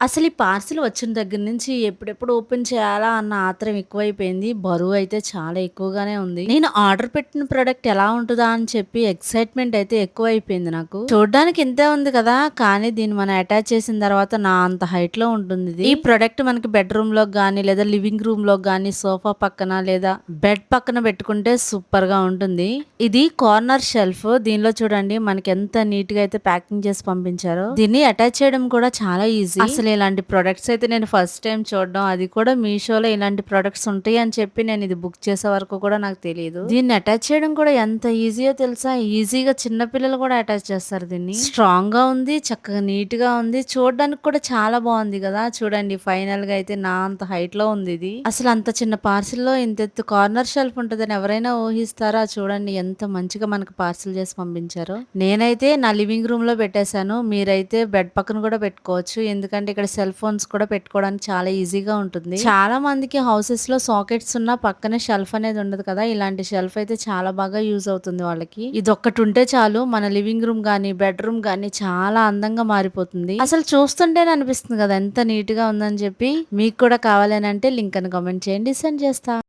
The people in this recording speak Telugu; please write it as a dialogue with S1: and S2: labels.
S1: అసలు ఈ పార్సిల్ వచ్చిన దగ్గర నుంచి ఎప్పుడెప్పుడు ఓపెన్ చేయాలా అన్న ఆత్రం ఎక్కువైపోయింది. బరువయితే చాలా ఎక్కువగానే ఉంది. నేను ఆర్డర్ పెట్టిన ప్రొడక్ట్ ఎలా ఉంటదా అని చెప్పి ఎక్సైట్‌మెంట్ అయితే ఎక్కువైపోయింది నాకు. చూడ్డానికి ఇంతే ఉంది కదా! కానీ దీన్ని మనం అటాచ్ చేసిన తర్వాత నా అంత హైట్‌లో ఉంటుందిది. ఈ ప్రొడక్ట్ మనకి బెడ్‌రూమ్‌లోకి గాని, లేదా లివింగ్ రూమ్‌లోకి గాని, సోఫా పక్కన లేదా బెడ్ పక్కన పెట్టుకుంటే సూపర్‌గా ఉంటుంది. ఇది కార్నర్ షెల్ఫ్. దీనిలో చూడండి మనకి ఎంత నీట్‌గా అయితే ప్యాకింగ్ చేసి పంపించారో. దీన్ని అటాచ్ చేయడం కూడా చాలా ఈజీ. అసలు ఇలాంటి ప్రొడక్ట్స్ అయితే నేను ఫస్ట్ టైం చూడడం. అది కూడా మీషోలో ఇలాంటి ప్రొడక్ట్స్ ఉంటాయి అని చెప్పి నేను ఇది బుక్ చేసే వరకు కూడా నాకు తెలీదు. దీన్ని అటాచ్ చేయడం కూడా ఎంత ఈజీయో తెలుసా? ఈజీగా చిన్న పిల్లలు కూడా అటాచ్ చేస్తారు దీన్ని. స్ట్రాంగ్ గా ఉంది, చక్కగా నీట్ గా ఉంది. చూడడానికి కూడా చాలా బాగుంది కదా! చూడండి ఫైనల్ గా అయితే నా అంత హైట్ లో ఉంది ఇది. అసలు అంత చిన్న పార్సిల్ లో ఇంత ఎత్తు కార్నర్ షెల్ఫ్ ఉంటదని ఎవరైనా ఊహిస్తారా? చూడండి ఎంత మంచిగా మనకు పార్సిల్ చేసి పంపించారో. నేనైతే నా లివింగ్ రూమ్ లో పెట్టేశాను. మీరైతే బెడ్ పక్కన కూడా పెట్టుకోవచ్చు. ఎందుకంటే ఇక్కడ సెల్ ఫోన్స్ కూడా పెట్టుకోవడానికి చాలా ఈజీగా ఉంటుంది. చాలా మందికి హౌసెస్ లో సాకెట్స్ ఉన్న పక్కనే షెల్ఫ్ అనేది ఉండదు కదా! ఇలాంటి షెల్ఫ్ అయితే చాలా బాగా యూజ్ అవుతుంది వాళ్ళకి. ఇది ఒక్కటి ఉంటే చాలు మన లివింగ్ రూమ్ గానీ, బెడ్రూమ్ గానీ చాలా అందంగా మారిపోతుంది. అసలు చూస్తుంటేనే అనిపిస్తుంది కదా ఎంత నీట్ గా ఉందని చెప్పి. మీకు కూడా కావాలని అంటే లింక్ అని కామెంట్ చేయండి, సెండ్ చేస్తా.